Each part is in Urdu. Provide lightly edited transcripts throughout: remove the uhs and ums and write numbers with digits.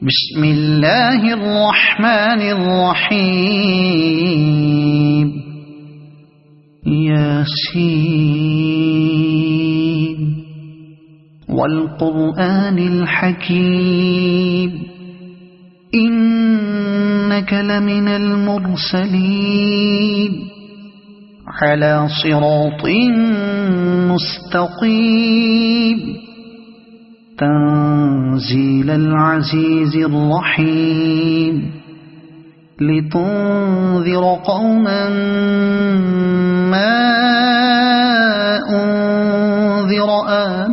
بسم الله الرحمن الرحيم ياسين والقرآن الحكيم إنك لمن المرسلين على صراط مستقيم تنزيل العزيز الرحيم لتنذر قوما ما أنذر آباؤهم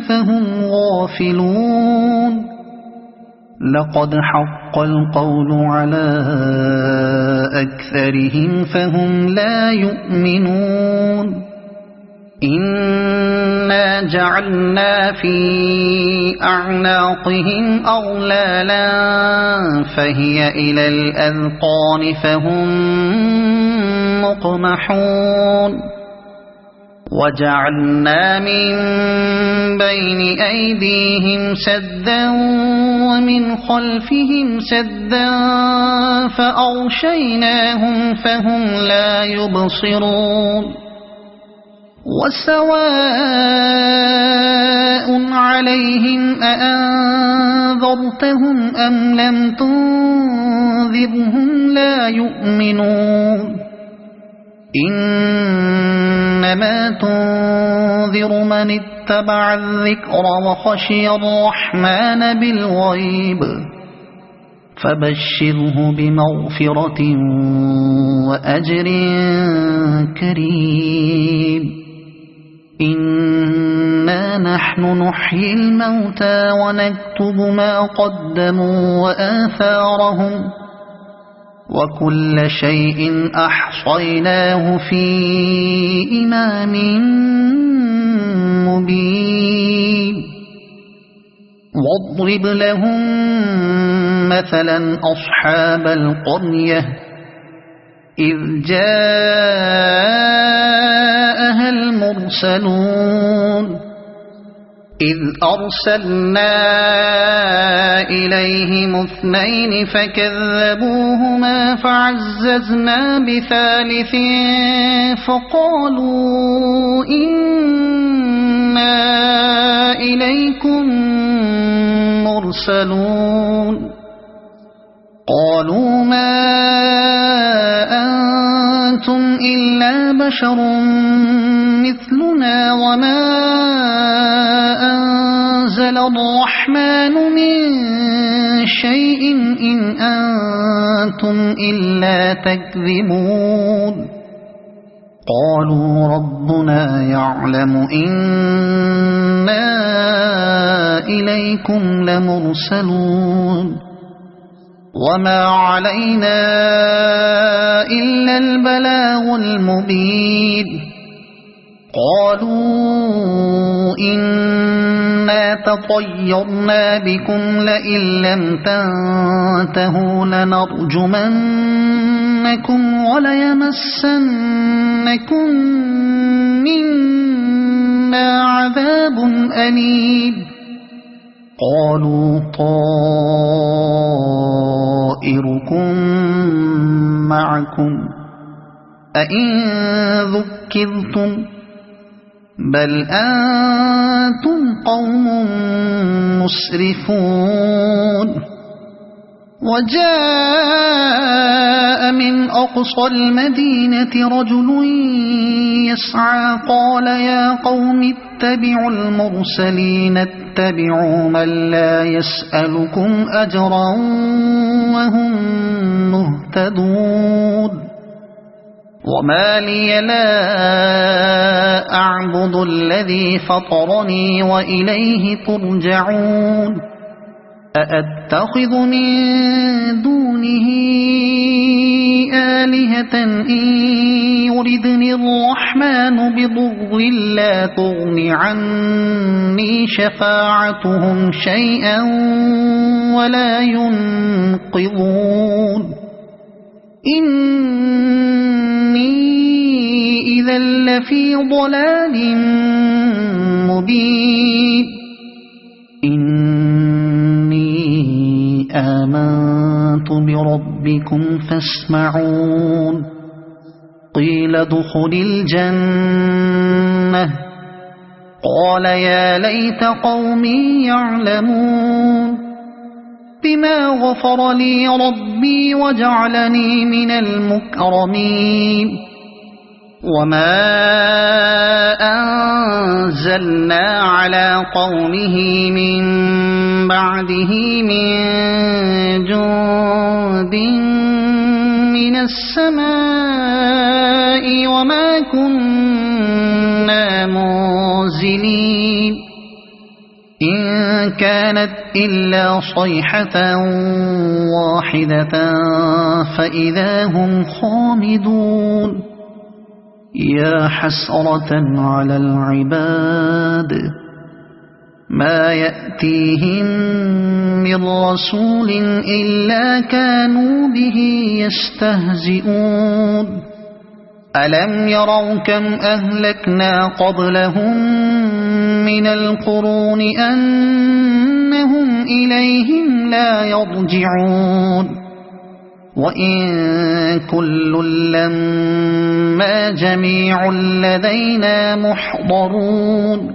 فهم غافلون لقد حق القول على أكثرهم فهم لا يؤمنون إنا جعلنا في أعناقهم أغلالا فهي إلى الأذقان فهم مقمحون وجعلنا من بين أيديهم سدا ومن خلفهم سدا فأغشيناهم فهم لا يبصرون وسواء عليهم أأنذرتهم أم لم تنذرهم لا يؤمنون إنما تنذر من اتبع الذكر وخشي الرحمن بالغيب فبشره بمغفرة وأجر كريم إنا نحن نحيي الموتى ونكتب ما قدموا وآثارهم وكل شيء أحصيناه في إمام مبين واضرب لهم مثلا أصحاب القرية إذ جاءها المرسلون إذ أرسلنا إليهم اثنين فكذبوهما فعززنا بثالث فقالوا إنا إليكم مرسلون قالوا ما أنتم إلا بشر مثلنا وما أنزل الرحمن من شيء إن أنتم إلا تكذبون قالوا ربنا يعلم إنا إليكم لمرسلون وما علينا إلا البلاغ المبين قالوا إنا تطيرنا بكم لئن لم تنتهوا لنرجمنكم وليمسنكم منا عذاب أليم قالوا طائركم معكم أئن ذكرتم بل أنتم قوم مسرفون وجاء من أقصى المدينة رجل يسعى قال يا قوم اتبعوا المرسلين اتبعوا من لا يسألكم أجرا وهم مهتدون وما لي لا أعبد الذي فطرني وإليه ترجعون أأتخذ من دونه آلهة إن يردني الرحمن بضر لا تغن عني شفاعتهم شيئا ولا ينقذون إني إذا لفي ضلال مبين آمنت بربكم فاسمعون قيل ادخل الجنة قال يا ليت قومي يعلمون بما غفر لي ربي وجعلني من المكرمين وما أنزلنا على قومه من بعده من جند من السماء وما كنا منزلين إن كانت إلا صيحة واحدة فإذا هم خامدون يا حسرة على العباد ما يأتيهم من رسول إلا كانوا به يستهزئون ألم يروا كم أهلكنا قبلهم من القرون أنهم إليهم لا يرجعون وإن كل لما جميع لدينا محضرون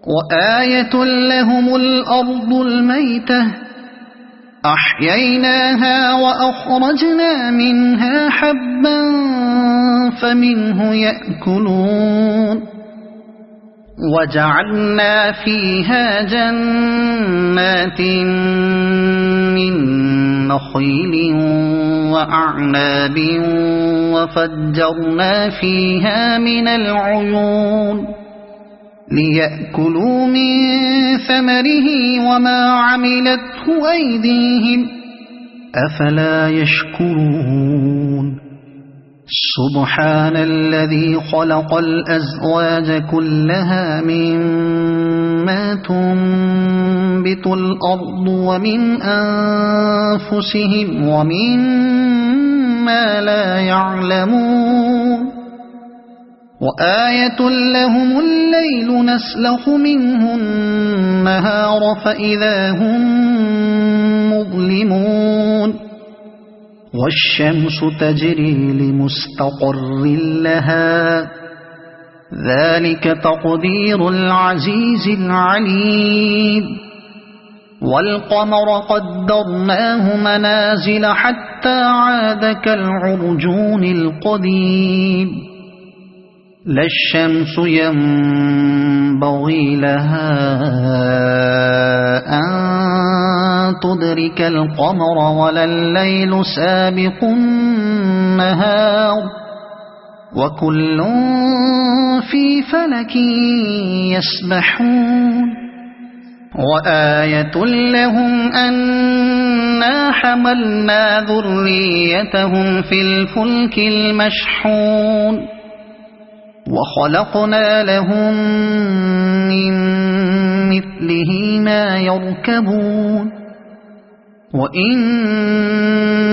وآية لهم الأرض الميتة أحييناها وأخرجنا منها حبا فمنه يأكلون وجعلنا فيها جنات من نخيل وأعناب وفجرنا فيها من العيون ليأكلوا من ثمره وما عملته أيديهم أفلا يشكرون سبحان الذي خلق الأزواج كلها مما تنبت الأرض ومن أنفسهم ومما لا يعلمون وآية لهم الليل نسلخ منه النهار فإذا هم مظلمون والشمس تجري لمستقر لها ذلك تقدير العزيز العليم والقمر قدرناه منازل حتى عاد كالعرجون القديم لا الشمس ينبغي لها أن تدرك القمر ولا الليل سابق النهار وكل في فلك يسبحون وآية لهم أنا حملنا ذريتهم في الفلك المشحون وخلقنا لهم من مثله ما يركبون وإن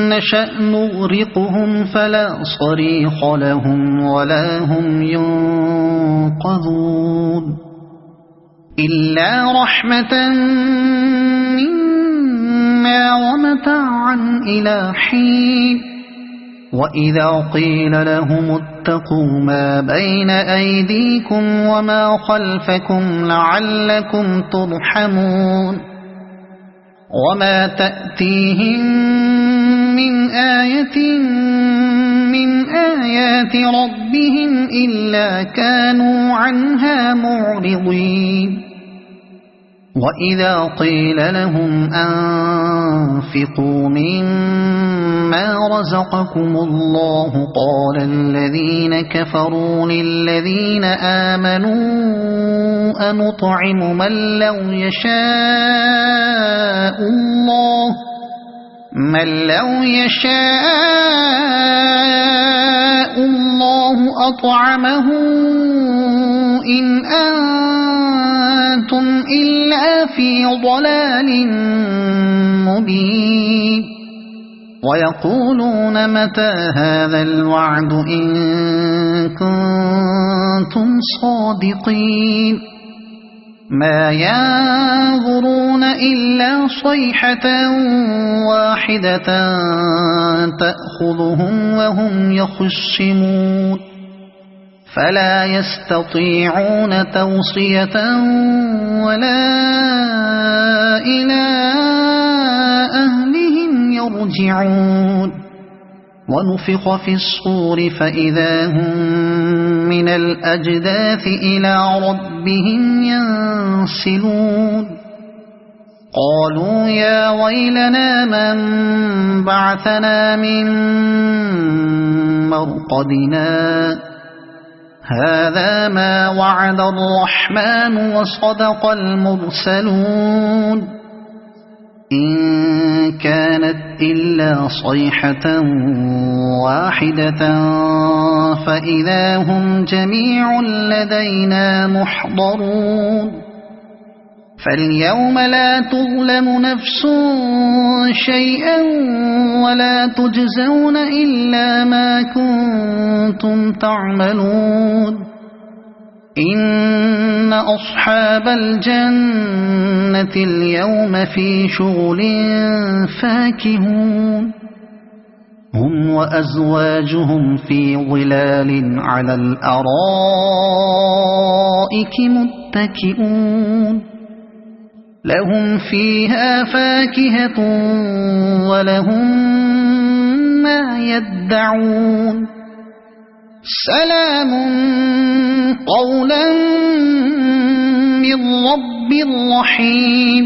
نشأ نغرقهم فلا صريخ لهم ولا هم ينقذون إلا رحمة منا ومتاعا إلى حين وإذا قيل لهم اتقوا ما بين أيديكم وما خلفكم لعلكم ترحمون وما تأتيهم من آية من آيات ربهم إلا كانوا عنها معرضين وإذا قيل لهم أنفقوا مما رزقكم الله قال الذين كفروا للذين آمنوا أنطعم من لو يشاء الله أطعمه إن أنتم إلا في ضلال مبين ويقولون متى هذا الوعد إن كنتم صادقين ما ينظرون إلا صيحة واحدة تأخذهم وهم يخصمون فلا يستطيعون توصية ولا إلى أهلهم يرجعون ونفخ في الصور فإذا هم من الأجداث إلى ربهم ينسلون قالوا يا ويلنا من بعثنا من مرقدنا هذا ما وعد الرحمن وصدق المرسلون إن كانت إلا صيحة واحدة فإذا هم جميع لدينا محضرون فاليوم لا تظلم نفس شيئا ولا تجزون إلا ما كنتم تعملون إن أصحاب الجنة اليوم في شغل فاكهون هم وأزواجهم في ظلال على الأرائك متكئون لهم فيها فاكهة ولهم ما يدعون سلام قولا من رب رحيم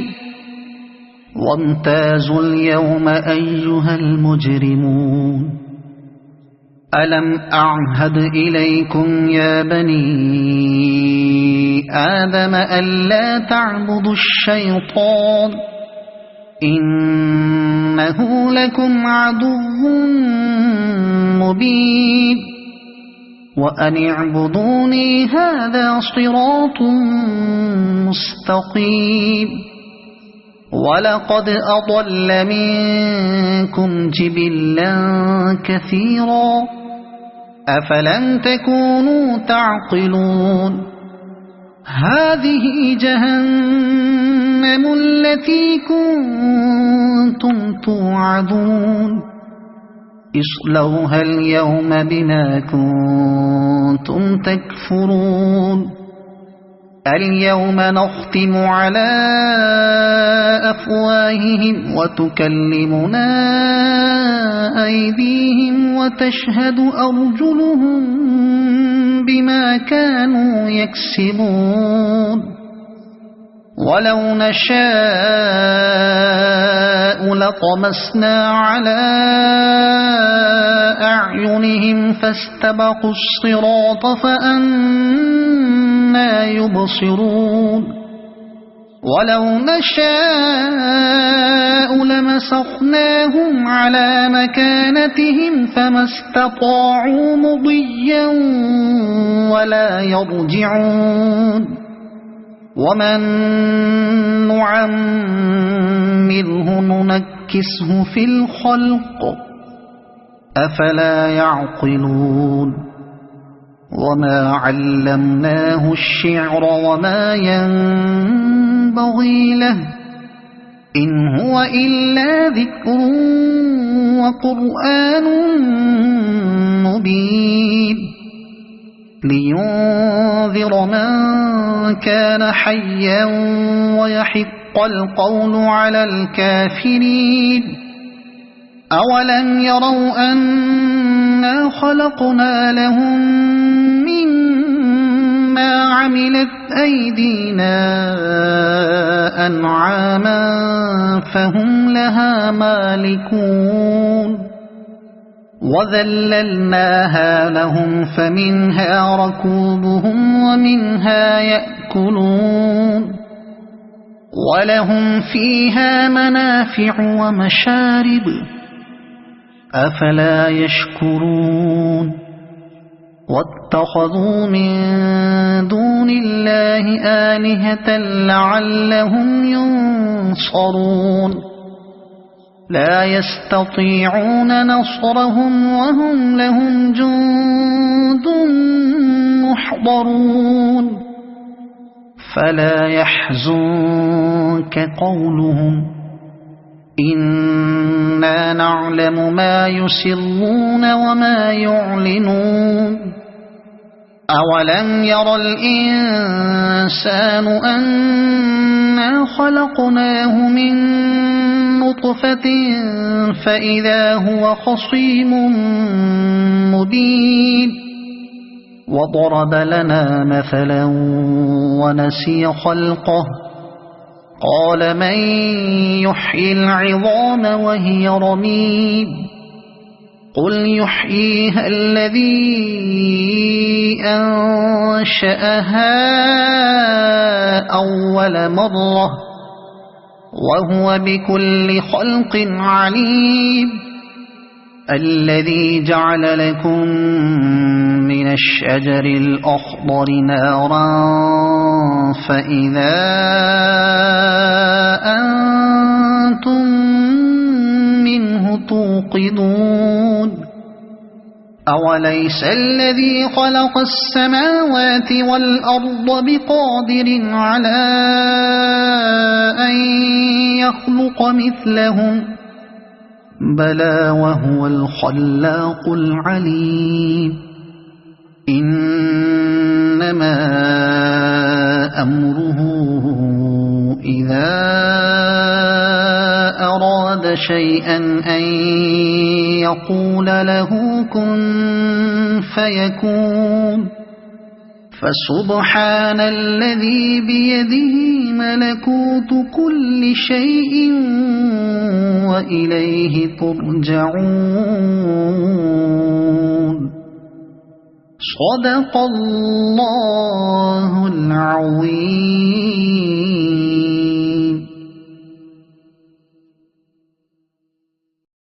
وامتازوا اليوم أيها المجرمون ألم أعهد إليكم يا بني آدم ألا تعبدوا الشيطان إنه لكم عدو مبين وأن اعبدوني هذا صراط مستقيم ولقد أضل منكم جبلا كثيرا أفلم تكونوا تعقلون هذه جهنم التي كنتم توعدون اصلوها اليوم بما كنتم تكفرون اليوم نختم على أفواههم وتكلمنا أيديهم وتشهد أرجلهم بما كانوا يكسبون ولو نشاء لطمسنا على أعينهم فاستبقوا الصراط فأنى يبصرون ولو نشاء لمسخناهم على مكانتهم فما استطاعوا مضيا ولا يرجعون ومن نعمره ننكسه في الخلق أفلا يعقلون وما علمناه الشعر وما ينبغي له إن هو إلا ذكر وقرآن مبين لينذر من كان حيا ويحق القول على الكافرين أولم يروا أنا خلقنا لهم مما عملت أيدينا أنعاما فهم لها مالكون وذللناها لهم فمنها ركوبهم ومنها يأكلون ولهم فيها منافع ومشارب أفلا يشكرون واتخذوا من دون الله آلهة لعلهم ينصرون لا يستطيعون نصرهم وهم لهم جند محضرون فلا يحزنك قولهم إنا نعلم ما يسرون وما يعلنون أولم ير الإنسان أنا خلقناه من نطفة فإذا هو خصيم مبين وضرب لنا مثلا ونسي خلقه قال من يحيي العظام وهي رميم قل يحييها الذي أنشأها أول مرة وهو بكل خلق عليم الذي جعل لكم من الشجر الأخضر نارا فإذا أنتم منه توقدون أوليس الذي خلق السماوات والأرض بقادر على أن يخلق مثلهم بلى وهو الخلاق العليم إنما أمره إذا أراد شيئا أن يقول له كن فيكون فسبحان الذي بيده ملكوت كل شيء وإليه ترجعون صدق الله العظيم.